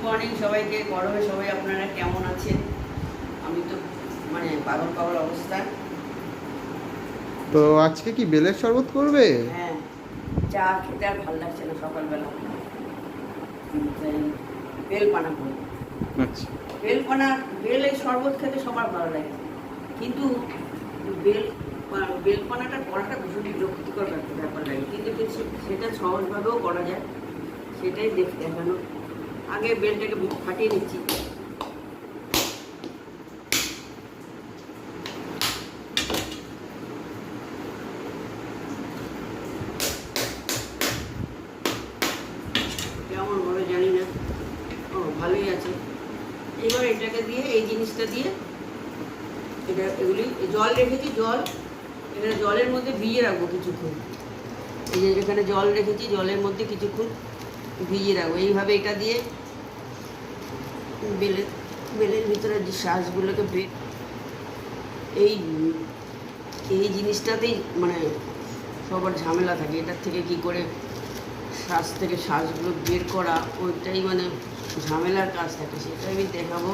Morning সবাইকে। গরমে সবাই আপনারা কেমন আছেন? আমি তো মানে পাগল পাগল অবস্থায়। তো আজকে কি বেলের শরবত করবে? হ্যাঁ, চা খেতে আর ভালো লাগছে না সকালবেলা, তাই বেলপানা করবো। আচ্ছা। বেলপানা, বেলের শরবত খেতে সবার ভালো লাগে, কিন্তু বেল বেলপানাটা করাটা ভীষণ বিরক্তিকর ব্যাপার লাগে, কিন্তু সেটা সহজভাবেও করা যায়, সেটাই দেখানো। আগে বেলটাকে ফাটিয়ে নিচ্ছি। কেমন হবে জানি না। ও ভালোই আছে। এবার এটাকে দিয়ে, এই জিনিসটা দিয়ে, এগুলি জল রেখেছি, এটা জলের মধ্যে ভিজিয়ে রাখবো কিছুক্ষণ। এই যে যেখানে জল রেখেছি, জলের মধ্যে কিছুক্ষণ ভিজিয়ে রাখবো। এইভাবে এটা দিয়ে বেলের ভিতরে যে শ্বাসগুলোকে এই এই জিনিসটাতেই মানে সবার ঝামেলা থাকে। এটার থেকে কি করে শ্বাস থেকে শ্বাসগুলো বের করা, ওইটাই মানে ঝামেলার কাজ থাকে, সেটা আমি দেখাবো।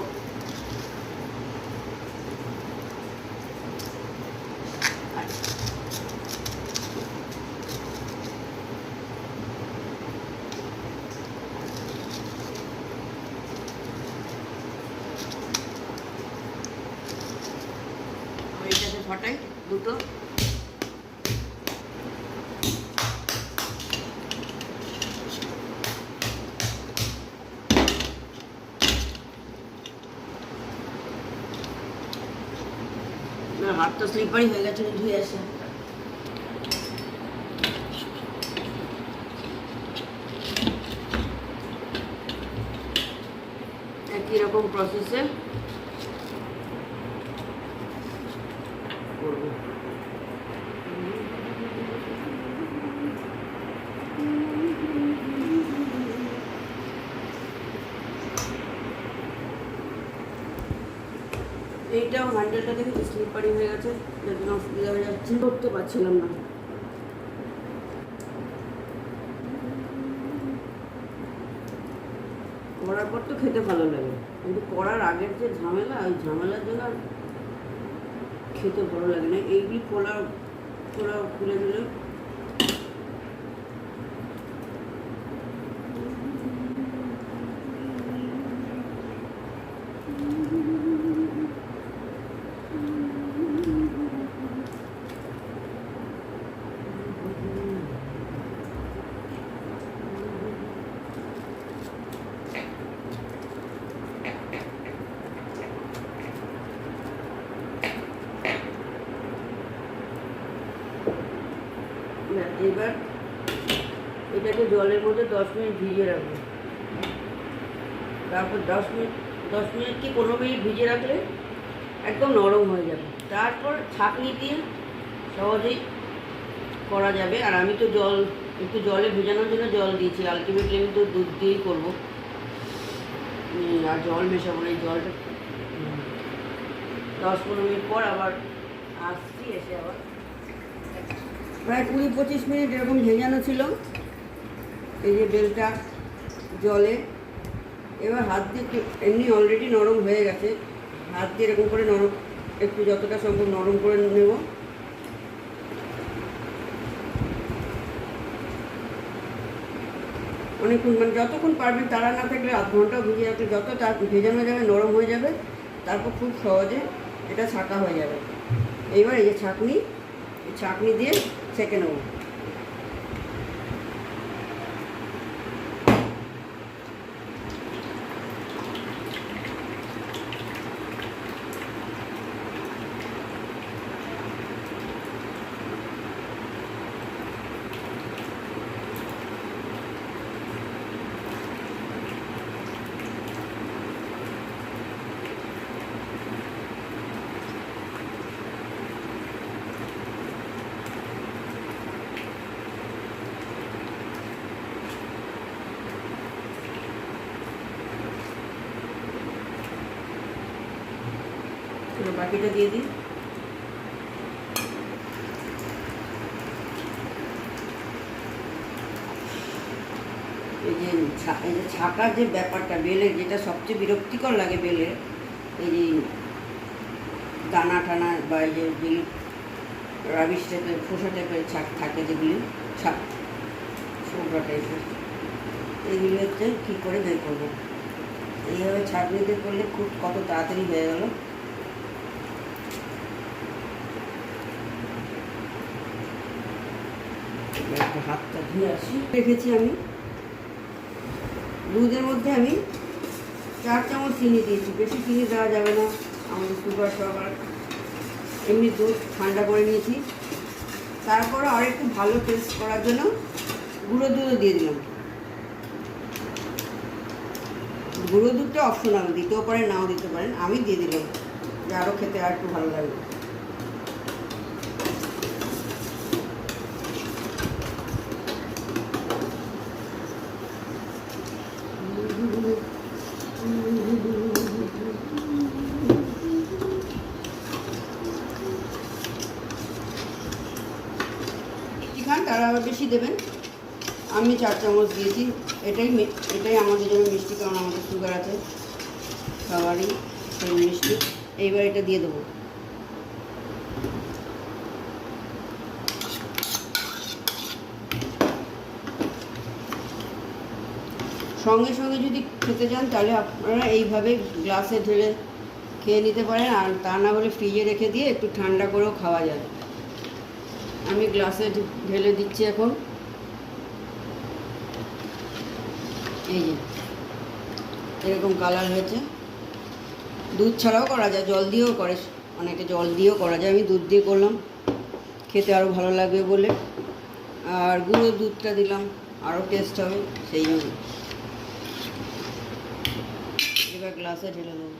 এটাকে ফটাই দুটো। হাতটা স্লিপারি হয়ে গেছে, ধুয়ে আসে। একই রকম প্রসেসে করবো। এইটাও হ্যান্ডেলটা দেখে স্লিপারি হয়ে গেছে, যার জন্য অসুবিধা হয়ে যাচ্ছে, করতে পারছিলাম না। করার পর তো খেতে ভালো লাগে, কিন্তু করার আগের যে ঝামেলা, ওই ঝামেলার জন্য খেতে ভালো লাগে না। এইগুলি খুলে দিলে এবার এটাকে জলের মধ্যে 10 মিনিট ভিজিয়ে রাখবো। তারপর 10 মিনিট কি 15 মিনিট ভিজিয়ে রাখলে একদম নরম হয়ে যাবে। তারপর ছাঁকনি দিয়ে সহজেই করা যাবে। আর আমি তো একটু জলে ভেজানোর জন্য জল দিয়েছি, আলটিমেটলি আমি তো দুধ দিয়েই করবো, আর জল মেশাবো না। এই জলটা 10-15 মিনিট পর আবার আসছি, এসে আবার প্রায় 20-25 মিনিট এরকম ভেজানো ছিল এই যে বেলটা জলে। এবার হাত দিয়ে এমনি অলরেডি নরম হয়ে গেছে, হাত দিয়ে এরকম করে নরম, একটু যতটা সম্ভব নরম করে নেব। অনেকক্ষণ, মানে যতক্ষণ পারবেন, তারা না থাকলে আধ ঘন্টাও ভিজিয়ে রাখলে যত ভেজানো যাবে নরম হয়ে যাবে, তারপর খুব সহজে এটা ছাঁকা হয়ে যাবে। এইবার এই যে ছাঁকনি দিয়ে ছেঁকে নেব। বাকিটা দিয়ে দিই। এই যে ছাকার যে ব্যাপারটা বেলের, যেটা সবচেয়ে বিরক্তিকর লাগে বেলের, এই যে দানা টানা বা এই যে রাবিশ টাইপের খোসা টাইপের ছাক থাকে, যেগুলি ছাক সোবরা টাইপের, এইগুলি হচ্ছে কী করে বের করবো। এইভাবে ছাঁকনিতে করলে খুব কত তাড়াতাড়ি হয়ে গেল। হাতটা ধুয়ে আসি। রেখেছি আমি দুধের মধ্যে আমি 4 চামচ চিনি দিয়েছি, বেশি চিনি দেওয়া যাবে না, আমাদের সুগার সবার। এমনি দুধ ঠান্ডা করে নিয়েছি, তারপরে আর একটু ভালো টেস্ট করার জন্য গুঁড়ো দুধও দিয়ে দিলাম। গুঁড়ো দুধটা অপশনাল, দিতেও পারেন নাও দিতে পারেন, আমি দিয়ে দিলাম যে আরও খেতে আর একটু ভালো লাগবে। খান তারা আবার বেশি দেবেন, আমি 4 চামচ দিয়েছি। এটাই আমাদের জন্য মিষ্টি, কারণ আমাদের সুগার আছে সবারই সেই মিষ্টি। এইবার এটা দিয়ে দেবো। সঙ্গে সঙ্গে যদি খেতে চান তাহলে আপনারা এইভাবে গ্লাসে ঢেলে খেয়ে নিতে পারেন, আর তা না হলে ফ্রিজে রেখে দিয়ে একটু ঠান্ডা করেও খাওয়া যায়। আমি গ্লাসে ঢেলে দিচ্ছি এখন। এই যে এরকম কালার হয়েছে। দুধ ছাড়াও করা যায়, জল দিয়েও করে, অনেকে জল দিয়েও করা যায়, আমি দুধ দিয়ে করলাম, খেতে আরও ভালো লাগবে বলে। আর গুঁড়ো দুধটা দিলাম, আরও টেস্ট হবে সেই জন্য। এবার গ্লাসে ঢেলে দেবো।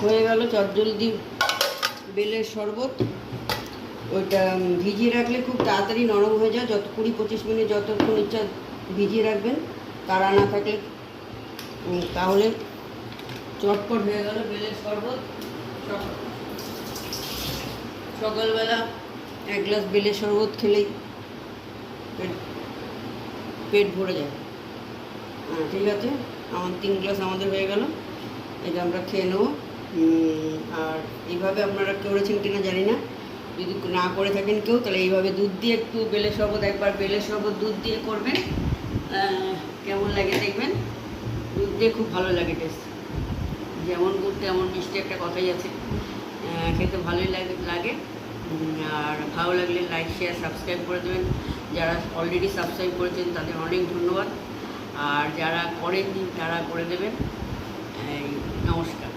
হয়ে গেল চটজলদি বেলের শরবত। ওইটা ভিজিয়ে রাখলে খুব তাড়াতাড়ি নরম হয়ে যায়, 20-25 মিনিট যতক্ষণ ইচ্ছা ভিজিয়ে রাখবেন, কাড়া না থাকলে, তাহলে চটপট হয়ে গেল বেলের শরবত। সকালবেলা 1 গ্লাস বেলের শরবত খেলেই পেট ভরে যায়। ঠিক আছে, আমার 3 গ্লাস আমাদের হয়ে গেল, এটা আমরা খেয়ে নেবো। আর এইভাবে আপনারা করেছেন কিনা জানি না, যদি না করে থাকেন কেউ, তাহলে এইভাবে দুধ দিয়ে একটু বেলের শরবত, একবার বেলের শরবত দুধ দিয়ে করবেন, কেমন লাগে দেখবেন। দুধ দিয়ে খুব ভালো লাগে টেস্ট, যেমন গুড় তেমন মিষ্টি একটা কথাই আছে, খেতে ভালোই লাগে। আর ভালো লাগলে লাইক, শেয়ার, সাবস্ক্রাইব করে দেবেন। যারা অলরেডি সাবস্ক্রাইব করেছেন তাদের অনেক ধন্যবাদ, আর যারা করেননি তারা করে দেবেন। নমস্কার।